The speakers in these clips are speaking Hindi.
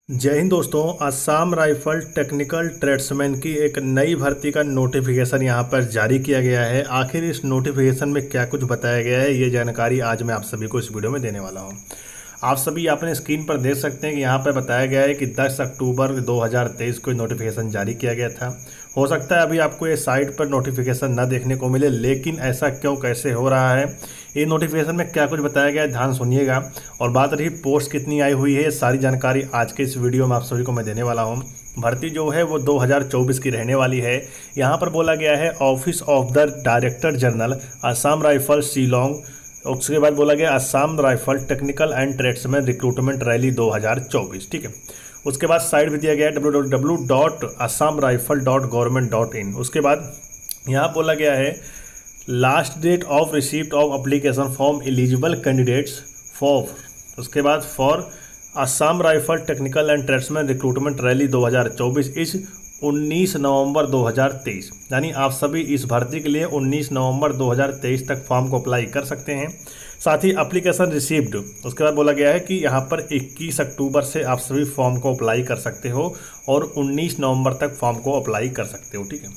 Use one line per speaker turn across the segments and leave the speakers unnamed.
जय हिंद दोस्तों। असम राइफल टेक्निकल ट्रेड्समैन की एक नई भर्ती का नोटिफिकेशन यहां पर जारी किया गया है। आखिर इस नोटिफिकेशन में क्या कुछ बताया गया है, ये जानकारी आज मैं आप सभी को इस वीडियो में देने वाला हूं। आप सभी अपने स्क्रीन पर देख सकते हैं कि यहाँ पर बताया गया है कि 10 अक्टूबर 2023 को नोटिफिकेशन जारी किया गया था। हो सकता है अभी आपको ये साइट पर नोटिफिकेशन न देखने को मिले, लेकिन ऐसा क्यों कैसे हो रहा है, ये नोटिफिकेशन में क्या कुछ बताया गया है, ध्यान सुनिएगा। और बात रही पोस्ट कितनी आई हुई है, ये सारी जानकारी आज के इस वीडियो में आप सभी को मैं देने वाला हूँ। भर्ती जो है वो 2024 की रहने वाली है। यहाँ पर बोला गया है office of the director general Assam rifle Shillong. उसके बाद बोला गया Assam rifle technical and tradesman recruitment rally 2024। ठीक है, उसके बाद साइट भी दिया गया है www.assamrifle.government.in। उसके बाद यहाँ बोला गया है last date of receipt of application form eligible candidates for, उसके बाद for Assam rifle technical and tradesman recruitment rally 2024 इस 19 नवंबर 2023। यानी आप सभी इस भर्ती के लिए 19 नवंबर 2023 तक फॉर्म को अप्लाई कर सकते हैं। साथ ही एप्लीकेशन रिसीव्ड, उसके बाद बोला गया है कि यहाँ पर 21 अक्टूबर से आप सभी फॉर्म को अप्लाई कर सकते हो और 19 नवंबर तक फॉर्म को अप्लाई कर सकते हो। ठीक है,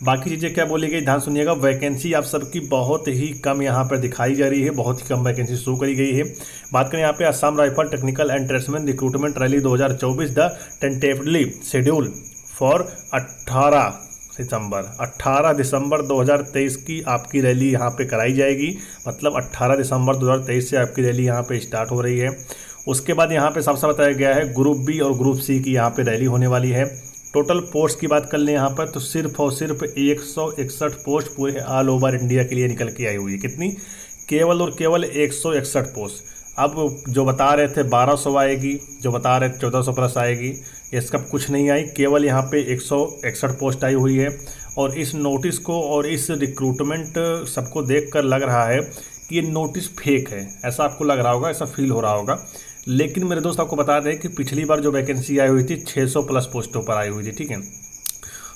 बाकी चीज़ें क्या बोली गई ध्यान सुनिएगा। वैकेंसी आप सबकी बहुत ही कम यहाँ पर दिखाई जा रही है, बहुत ही कम वैकेंसी शो करी गई है। बात करें यहाँ पे Assam rifle technical and tradesman recruitment rally 2024 the tentatively schedule for 18 दिसंबर 2023 की आपकी रैली यहाँ पे कराई जाएगी। मतलब 18 दिसंबर 2023 से आपकी रैली यहाँ पे स्टार्ट हो रही है। उसके बाद यहाँ पे साफ साफ बताया गया है ग्रुप बी और ग्रुप सी की यहाँ पे रैली होने वाली है। टोटल पोस्ट की बात कर लें यहाँ पर तो सिर्फ और सिर्फ 161 पोस्ट पूरे ऑल ओवर इंडिया के लिए निकल के आई हुई है। कितनी? केवल और केवल 161 पोस्ट। अब जो बता रहे थे 1200 आएगी, जो बता रहे थे 1400 प्लस आएगी, इसका कुछ नहीं आई। केवल यहाँ पे 161 पोस्ट आई हुई है। और इस नोटिस को और इस रिक्रूटमेंट सबको देखकर लग रहा है कि ये नोटिस फेक है। ऐसा आपको लग रहा होगा, ऐसा फील हो रहा होगा। लेकिन मेरे दोस्त आपको बता दें कि पिछली बार जो वैकेंसी आई हुई थी 600 प्लस पोस्टों पर आई हुई थी। ठीक है,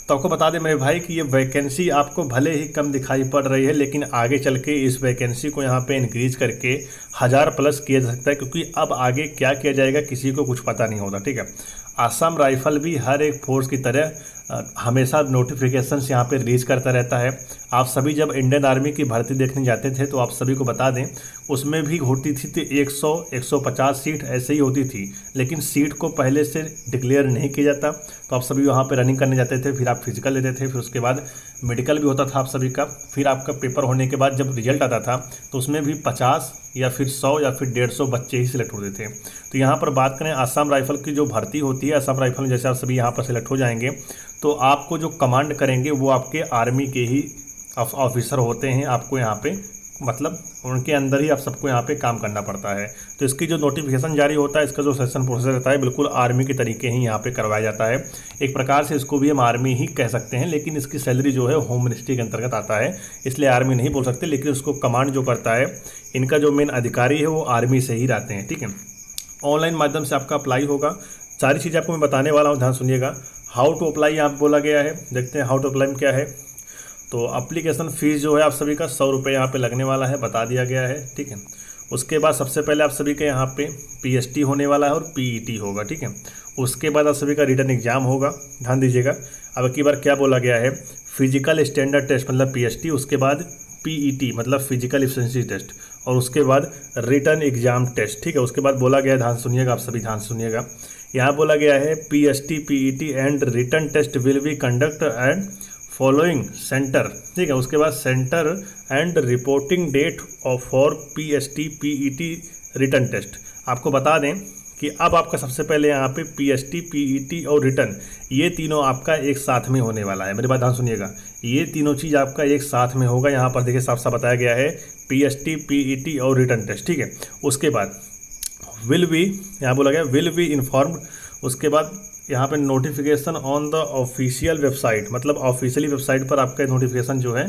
तो आपको बता दें मेरे भाई कि ये वैकेंसी आपको भले ही कम दिखाई पड़ रही है, लेकिन आगे चल के इस वैकेंसी को यहाँ पे इंक्रीज करके 1000 प्लस किया जा सकता है। क्योंकि अब आगे क्या किया जाएगा किसी को कुछ पता नहीं होता। ठीक है, असम राइफल भी हर एक फोर्स की तरह हमेशा नोटिफिकेशंस यहाँ पे रिलीज करता रहता है। आप सभी जब इंडियन आर्मी की भर्ती देखने जाते थे तो आप सभी को बता दें उसमें भी होती थी तो 100-150 सीट ऐसे ही होती थी, लेकिन सीट को पहले से डिक्लेयर नहीं किया जाता। तो आप सभी वहाँ पे रनिंग करने जाते थे, फिर आप फिजिकल लेते थे, फिर उसके बाद मेडिकल भी होता था आप सभी का। फिर आपका पेपर होने के बाद जब रिजल्ट आता था तो उसमें भी 50 या फिर 100 या फिर 150 बच्चे ही सिलेक्ट होते थे। तो यहाँ पर बात करें असम राइफल की जो भर्ती होती है, असम राइफल में जैसे आप सभी यहाँ पर सिलेक्ट हो जाएंगे तो आपको जो कमांड करेंगे वो आपके आर्मी के ही ऑफिसर होते हैं। आपको यहाँ पे मतलब उनके अंदर ही आप सबको यहाँ पे काम करना पड़ता है। तो इसकी जो नोटिफिकेशन जारी होता है, इसका जो सेशन प्रोसेस रहता है, बिल्कुल आर्मी के तरीके ही यहाँ पे करवाया जाता है। एक प्रकार से इसको भी हम आर्मी ही कह सकते हैं, लेकिन इसकी सैलरी जो है होम मिनिस्ट्री के अंतर्गत आता है, इसलिए आर्मी नहीं बोल सकते। लेकिन उसको कमांड जो करता है, इनका जो मेन अधिकारी है वो आर्मी से ही रहते हैं। ठीक है, ऑनलाइन माध्यम से आपका अप्लाई होगा। सारी चीज़ें आपको मैं बताने वाला हूँ, ध्यान सुनिएगा। हाउ टू अप्लाई यहाँ बोला गया है, देखते हैं हाउ टू अप्लाई में क्या है। तो एप्लीकेशन फ़ीस जो है आप सभी का 100 रुपये यहाँ पे लगने वाला है, बता दिया गया है। ठीक है, उसके बाद सबसे पहले आप सभी के यहाँ पे पीएसटी होने वाला है और पीईटी होगा। ठीक है, उसके बाद आप सभी का रिटन एग्जाम होगा, ध्यान दीजिएगा। अब की बार क्या बोला गया है, फिजिकल स्टैंडर्ड टेस्ट मतलब पीएसटी, उसके बाद पीईटी मतलब फिजिकल एफिशिएंसी टेस्ट, और उसके बाद रिटन एग्जाम टेस्ट। ठीक है, उसके बाद बोला गया है, ध्यान सुनिएगा, आप सभी ध्यान सुनिएगा। यहाँ बोला गया है PST PET and written test will be conduct and following centre. ठीक है, उसके बाद centre and reporting date for PST PET written test. आपको बता दें कि अब आपका सबसे पहले यहाँ पे पीएसटी पीईटी और रिटन, ये तीनों आपका एक साथ में होने वाला है। मेरी बात ध्यान सुनिएगा, ये तीनों चीज़ आपका एक साथ में होगा। यहाँ पर देखिए साफ साफ बताया गया है पीएसटी पीईटी और रिटन टेस्ट। ठीक है, उसके बाद विल बी, यहाँ बोला गया विल बी इन्फॉर्म्ड। उसके बाद यहाँ पे notification on the official website, मतलब ऑफिशियली वेबसाइट पर आपका नोटिफिकेशन जो है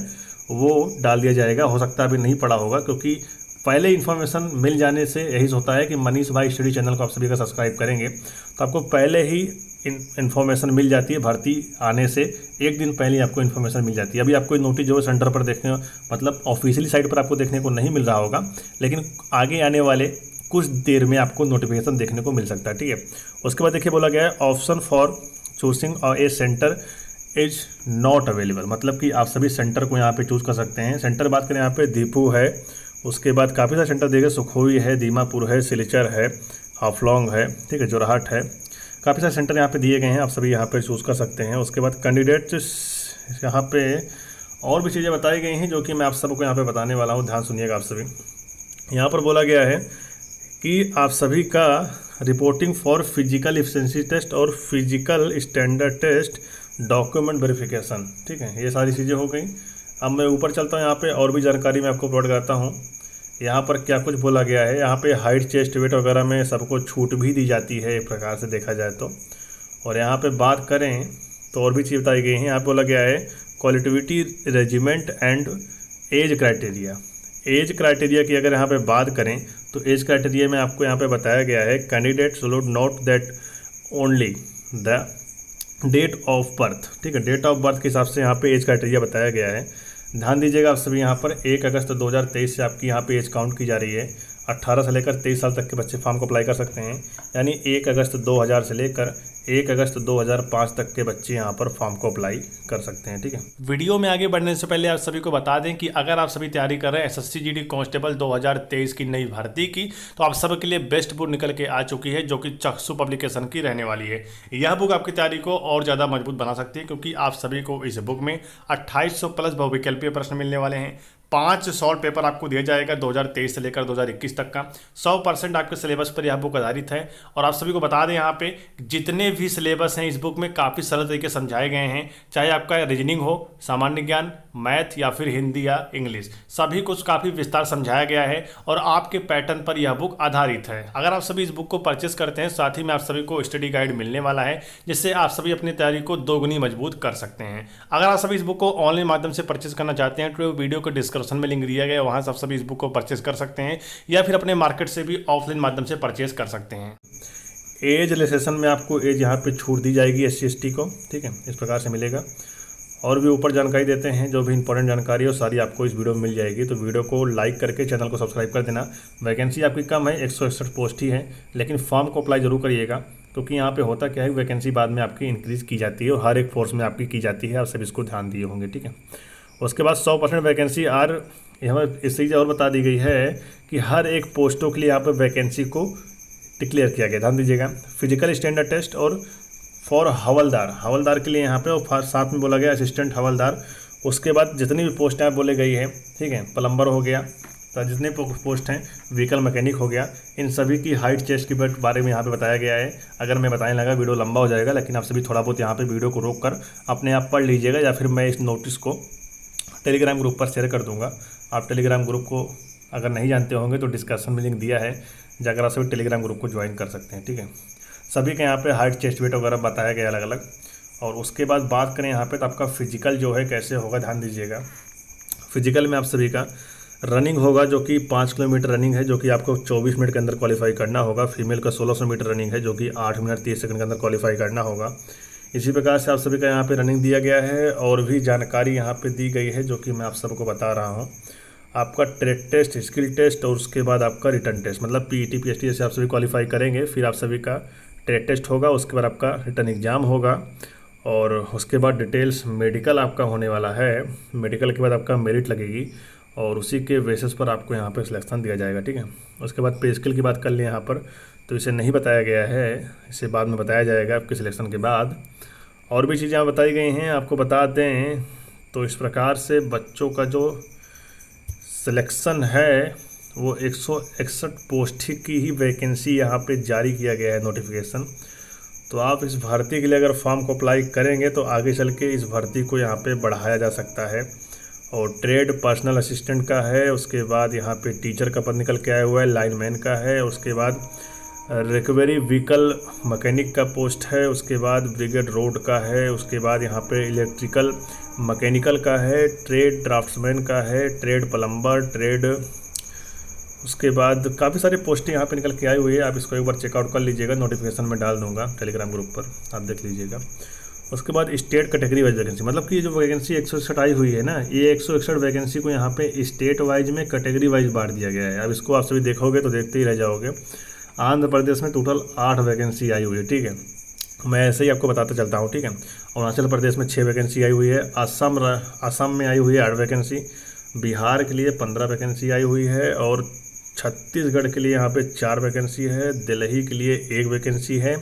वो डाल दिया जाएगा। हो सकता है अभी नहीं पड़ा होगा, क्योंकि पहले इन्फॉर्मेशन मिल जाने से यही होता है कि मनीष भाई स्टडी चैनल को आप सभी का सब्सक्राइब करेंगे तो आपको पहले ही इन्फॉर्मेशन मिल जाती है। भर्ती आने से एक दिन पहले आपको इन्फॉर्मेशन मिल जाती है। अभी आपको नोटिस जो है सेंटर पर देखने मतलब ऑफिशियली साइट पर आपको देखने को नहीं मिल रहा होगा, लेकिन आगे आने वाले कुछ देर में आपको नोटिफिकेशन देखने को मिल सकता है, ठीक है। उसके बाद देखिए बोला गया है option for choosing A centre is not available, मतलब कि आप सभी सेंटर को यहाँ पे चूज़ कर सकते हैं। सेंटर बात करें यहाँ पे दीपू है, उसके बाद काफ़ी सारे सेंटर देखे, सुखोई है, दीमापुर है, सिलचर है, हाफलॉन्ग है, ठीक है, जोरहाट है, काफ़ी सारे सेंटर यहाँ पे दिए गए हैं, आप सभी यहाँ पे चूज़ कर सकते हैं। उसके बाद कैंडिडेट्स यहाँ पे और भी चीज़ें बताई गई हैं जो कि मैं आप सबको यहाँ पे बताने वाला हूँ, ध्यान सुनिएगा आप सभी। यहाँ पर बोला गया है कि आप सभी का reporting for physical efficiency test और physical standard test document verification, ठीक है, ये सारी चीज़ें हो गई। अब मैं ऊपर चलता हूँ, यहाँ पे और भी जानकारी मैं आपको प्रोवाइड कराता हूँ। यहाँ पर क्या कुछ बोला गया है, यहाँ पे हाइट, चेस्ट, वेट वगैरह में सबको छूट भी दी जाती है एक प्रकार से देखा जाए तो। और यहाँ पे बात करें तो और भी चीज़ बताई गई हैं। यहाँ पे बोला गया है क्वालिटिविटी regiment and age criteria. Age criteria की अगर यहाँ पे बात करें तो एज क्राइटेरिया में आपको यहाँ पे बताया गया है candidate should note that only the date of birth, ठीक है, डेट ऑफ बर्थ के हिसाब से यहाँ पे एज क्राइटेरिया बताया गया है। ध्यान दीजिएगा आप सभी, यहाँ पर 1 अगस्त 2023 से आपकी यहाँ पे एज काउंट की जा रही है। 18 से लेकर 23 साल तक के बच्चे फॉर्म को अप्लाई कर सकते हैं, यानी 1 अगस्त 2000 से लेकर 1 अगस्त 2005 तक के बच्चे यहाँ पर फॉर्म को अप्लाई कर सकते हैं, ठीक है। वीडियो में आगे बढ़ने से पहले आप सभी को बता दें कि अगर आप सभी तैयारी कर रहे हैं एसएससी जीडी कांस्टेबल 2023 की नई भर्ती की, तो आप सब के लिए बेस्ट बुक निकल के आ चुकी है जो कि चक्षु पब्लिकेशन की रहने वाली है। यह बुक आपकी तैयारी को और ज़्यादा मजबूत बना सकती है क्योंकि आप सभी को इस बुक में 2800 प्लस बहुविकल्पीय प्रश्न मिलने वाले हैं। 5 शॉर्ट पेपर आपको दिया जाएगा 2023 से लेकर 2021 तक का। 100% आपके सिलेबस पर यह बुक आधारित है। और आप सभी को बता दें यहाँ पे जितने भी सिलेबस हैं इस बुक में काफ़ी सरल तरीके से समझाए गए हैं, चाहे आपका रीजनिंग हो, सामान्य ज्ञान, मैथ या फिर हिंदी या इंग्लिश, सभी कुछ काफ़ी विस्तार समझाया गया है और आपके पैटर्न पर यह बुक आधारित है। अगर आप सभी इस बुक को परचेस करते हैं, साथ ही में आप सभी को स्टडी गाइड मिलने वाला है जिससे आप सभी अपनी तैयारी को दोगुनी मजबूत कर सकते हैं। अगर आप सभी इस बुक को ऑनलाइन माध्यम से परचेस करना चाहते हैं तो वीडियो को डिस्क्रिप्शन में लिंक दिया गया है, वहाँ से आप सभी इस बुक को परचेस कर सकते हैं या फिर अपने मार्केट से भी ऑफलाइन माध्यम से परचेस कर सकते हैं। एज रिलेक्सेशन में आपको एज यहाँ पे छूट दी जाएगी SC/ST को, ठीक है, इस प्रकार से मिलेगा। और भी ऊपर जानकारी देते हैं, जो भी इंपॉर्टेंट जानकारी हो सारी आपको इस वीडियो में मिल जाएगी, तो वीडियो को लाइक करके चैनल को सब्सक्राइब कर देना। वैकेंसी आपकी कम है, 161 पोस्ट ही है, लेकिन फॉर्म को अप्लाई जरूर करिएगा क्योंकि यहाँ पे होता क्या है, वैकेंसी बाद में आपकी इंक्रीज़ की जाती है और हर एक फोर्स में आपकी की जाती है, आप सब इसको ध्यान दिए होंगे, ठीक है। उसके बाद 100% वैकेंसी यहाँ इस चीज़ और बता दी गई है कि हर एक पोस्टों के लिए यहाँ पर वैकेंसी को डिक्लेयर किया गया। ध्यान दीजिएगा, फिजिकल स्टैंडर्ड टेस्ट और फॉर हवलदार के लिए यहाँ पे और साथ में बोला गया असिस्टेंट हवलदार। उसके बाद जितनी भी पोस्ट यहाँ बोले गई है, ठीक है, प्लम्बर हो गया, तो जितने पोस्ट हैं, व्हीकल मैकेनिक हो गया, इन सभी की हाइट, चेस्ट के बारे में यहाँ पे बताया गया है। अगर मैं बताने लगा वीडियो लंबा हो जाएगा, लेकिन आप सभी थोड़ा बहुत यहाँ पे वीडियो को रोक कर अपने आप पढ़ लीजिएगा या फिर मैं इस नोटिस को टेलीग्राम ग्रुप पर शेयर कर दूँगा। आप टेलीग्राम ग्रुप को अगर नहीं जानते होंगे तो डिस्क्रिप्शन में लिंक दिया है, जाकर आप सभी टेलीग्राम ग्रुप को ज्वाइन कर सकते हैं, ठीक है। सभी के यहाँ पे हाइट, चेस्ट, वेट वगैरह बताया गया अलग अलग। और उसके बाद बात करें यहाँ पे तो आपका फिजिकल जो है कैसे होगा, ध्यान दीजिएगा। फिजिकल में आप सभी का रनिंग होगा जो कि 5 किलोमीटर रनिंग है, जो कि आपको 24 मिनट के अंदर क्वालिफाई करना होगा। फीमेल का 1600 मीटर रनिंग है जो कि 8 मिनट 30 सेकंड के अंदर क्वालिफाई करना होगा। इसी प्रकार से आप सभी का यहाँ पे रनिंग दिया गया है और भी जानकारी यहाँ पे दी गई है जो कि मैं आप सबको बता रहा हूँ। आपका ट्रेड टेस्ट, स्किल टेस्ट और उसके बाद आपका रिटर्न टेस्ट, मतलब PET PST जैसे आप सभी क्वालिफाई करेंगे, फिर आप सभी का ट्रेड टेस्ट होगा, उसके बाद आपका रिटर्न एग्ज़ाम होगा और उसके बाद डिटेल्स मेडिकल आपका होने वाला है। मेडिकल के बाद आपका मेरिट लगेगी और उसी के बेसिस पर आपको यहाँ पर सिलेक्शन दिया जाएगा, ठीक है। उसके बाद पे स्किल की बात कर लें यहाँ पर, तो इसे नहीं बताया गया है, इसे बाद में बताया जाएगा आपके सिलेक्शन के बाद। और भी चीज़ें बताई गई हैं, आपको बता दें तो इस प्रकार से बच्चों का जो सिलेक्शन है वो 161 पोस्ट की ही वैकेंसी यहाँ पे जारी किया गया है नोटिफिकेशन। तो आप इस भर्ती के लिए अगर फॉर्म को अप्लाई करेंगे तो आगे चल के इस भर्ती को यहाँ पे बढ़ाया जा सकता है। और ट्रेड पर्सनल असिस्टेंट का है, उसके बाद यहाँ पे टीचर का पद निकल के आया हुआ है, लाइनमैन का है, उसके बाद रिकवरी व्हीकल मैकेनिक का पोस्ट है, उसके बाद ब्रिगेड रोड का है, उसके बाद यहाँ पे इलेक्ट्रिकल मैकेनिकल का है, ट्रेड ड्राफ्ट्समैन का है, ट्रेड प्लम्बर, ट्रेड, उसके बाद काफ़ी सारे पोस्टें यहाँ पे निकल के आई हुई है। आप इसको एक बार चेकआउट कर लीजिएगा, नोटिफिकेशन में डाल दूँगा टेलीग्राम ग्रुप पर, आप देख लीजिएगा। उसके बाद स्टेट कैटेगरी वाइज वैकेंसी, मतलब कि ये जो वैकेंसी 161 आई हुई है ना, ये 161 वैकेंसी को यहाँ पे स्टेट वाइज में कैटेगरी वाइज बांट दिया गया है। अब इसको आप सभी देखोगे तो देखते ही रह जाओगे। आंध्र प्रदेश में टोटल 8 वैकेंसी आई हुई है, ठीक है, मैं ऐसे ही आपको बताता चलता हूँ, ठीक है। अरुणाचल प्रदेश में 6 वैकेंसी आई हुई है, असम में आई हुई है 8 वैकेंसी, बिहार के लिए 15 वैकेंसी आई हुई है, और छत्तीसगढ़ के लिए यहाँ पे 4 वैकेंसी है, दिल्ली के लिए 1 वैकेंसी है,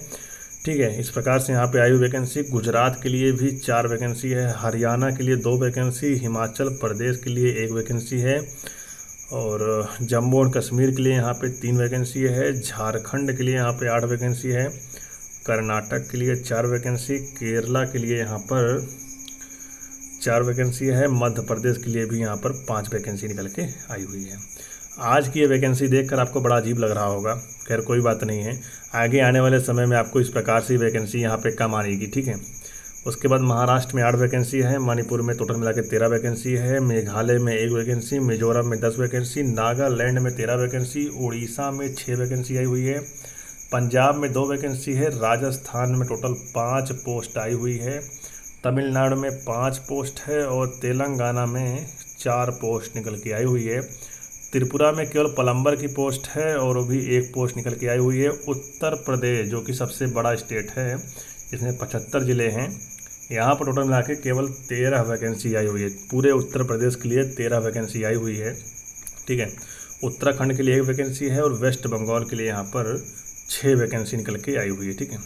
ठीक है। इस प्रकार से यहाँ पे आई हुई वैकेंसी। गुजरात के लिए भी 4 वैकेंसी है, हरियाणा के लिए 2 वैकेंसी, हिमाचल प्रदेश के लिए 1 वैकेंसी है, और जम्मू और कश्मीर के लिए यहाँ पे 3 वैकेंसी है, झारखंड के लिए यहाँ पे 8 वैकेंसी है, कर्नाटक के लिए 4 वैकेंसी, केरला के लिए यहाँ पर 4 वैकेंसी है, मध्य प्रदेश के लिए भी यहाँ पर 5 वैकेंसी निकल के आई हुई है। आज की ये वैकेंसी देखकर आपको बड़ा अजीब लग रहा होगा, खैर कोई बात नहीं है, आगे आने वाले समय में आपको इस प्रकार से वैकेंसी यहाँ पे कम आएगी, ठीक है। उसके बाद महाराष्ट्र में 8 वैकेंसी है, मणिपुर में टोटल मिला के 13 वैकेंसी है, मेघालय में 1 वैकेंसी, मिजोरम में 10 वैकेंसी, नागालैंड में 13 वैकेंसी, उड़ीसा में 6 वैकेंसी आई हुई है, पंजाब में 2 वैकेंसी है, राजस्थान में टोटल 5 पोस्ट आई हुई है, तमिलनाडु में 5 पोस्ट है, और तेलंगाना में 4 पोस्ट निकल के आई हुई है। त्रिपुरा में केवल प्लम्बर की पोस्ट है और वो भी 1 पोस्ट निकल के आई हुई है। उत्तर प्रदेश जो कि सबसे बड़ा स्टेट है, इसमें 75 ज़िले हैं, यहाँ पर टोटल मिला के केवल 13 वैकेंसी आई हुई है। पूरे उत्तर प्रदेश के लिए 13 वैकेंसी आई हुई है, ठीक है। उत्तराखंड के लिए 1 वैकेंसी है, और वेस्ट बंगाल के लिए यहाँ पर 6 वैकेंसी निकल के आई हुई है, ठीक है।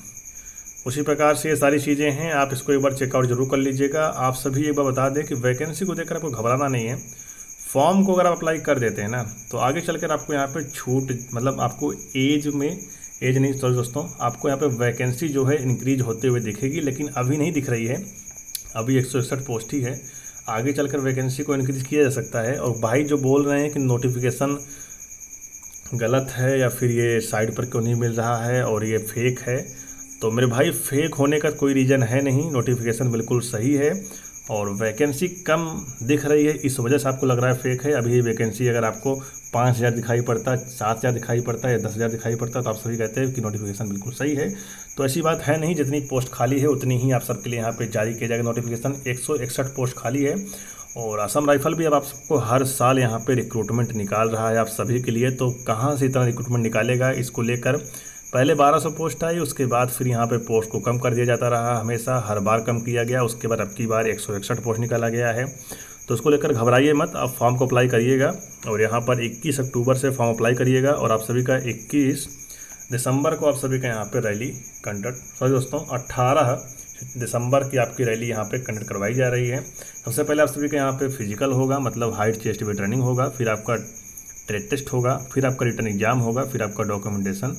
उसी प्रकार से ये सारी चीज़ें हैं, आप इसको एक बार चेकआउट जरूर कर लीजिएगा। आप सभी एक बार बता दें कि वैकेंसी को देखकर आपको घबराना नहीं है। फॉर्म को अगर आप अप्लाई कर देते हैं ना, तो आगे चलकर आपको यहाँ पे छूट, मतलब आपको एज नहीं, सॉरी दोस्तों, आपको यहाँ पे वैकेंसी जो है इंक्रीज होते हुए दिखेगी, लेकिन अभी नहीं दिख रही है। अभी 161 पोस्ट ही है, आगे चलकर वैकेंसी को इंक्रीज किया जा सकता है। और भाई जो बोल रहे हैं कि नोटिफिकेशन गलत है या फिर ये साइट पर क्यों नहीं मिल रहा है और ये फेक है, तो मेरे भाई फेक होने का कोई रीज़न है नहीं, नोटिफिकेशन बिल्कुल सही है, और वैकेंसी कम दिख रही है इस वजह से आपको लग रहा है फेक है। अभी ये वैकेंसी अगर आपको 5000 दिखाई पड़ता, 7000 दिखाई पड़ता या 10,000 दिखाई पड़ता, तो आप सभी कहते हैं कि नोटिफिकेशन बिल्कुल सही है। तो ऐसी बात है नहीं, जितनी पोस्ट खाली है उतनी ही आप सबके लिए यहाँ पे जारी किया जाएगा नोटिफिकेशन। 161 पोस्ट खाली है, और असम राइफल भी अब आप सबको हर साल यहाँ पे रिक्रूटमेंट निकाल रहा है आप सभी के लिए। तो कहाँ से इतना रिक्रूटमेंट निकालेगा, इसको लेकर पहले 1200 पोस्ट आई, उसके बाद फिर यहाँ पे पोस्ट को कम कर दिया जाता रहा, हमेशा हर बार कम किया गया, उसके बाद अब की बार 161 पोस्ट निकाला गया है। तो उसको लेकर घबराइए मत, आप फॉर्म को अप्लाई करिएगा, और यहाँ पर 21 अक्टूबर से फॉर्म अप्लाई करिएगा, और आप सभी का 21 दिसंबर को आप सभी का यहाँ पर रैली सॉरी दोस्तों 18 दिसंबर की आपकी रैली यहाँ पे कंडक्ट करवाई जा रही है। सबसे पहले आप सभी का यहाँ पे फिजिकल होगा, मतलब हाइट चेस्ट वेट रनिंग होगा, फिर आपका ट्रेड टेस्ट होगा, फिर आपका रिटर्न एग्जाम होगा, फिर आपका डॉक्यूमेंटेशन,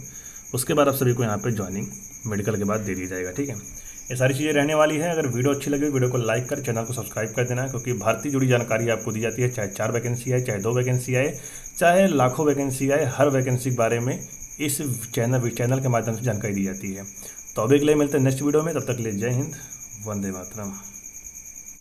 उसके बाद आप सभी को यहाँ पे ज्वाइनिंग मेडिकल के बाद दे दी जाएगा, ठीक है। ये सारी चीज़ें रहने वाली है। अगर वीडियो अच्छी लगे वीडियो को लाइक कर, चैनल को सब्सक्राइब कर देना, क्योंकि भर्ती जुड़ी जानकारी आपको दी जाती है, चाहे 4 वैकेंसी आए, चाहे 2 वैकेंसी आए, चाहे लाखों वैकेंसी आए, हर वैकेंसी के बारे में इस चैनल के माध्यम से जानकारी दी जाती है। तो अभी के लिए मिलते हैं नेक्स्ट वीडियो में, तब तक के लिए जय हिंद, वंदे मातरम।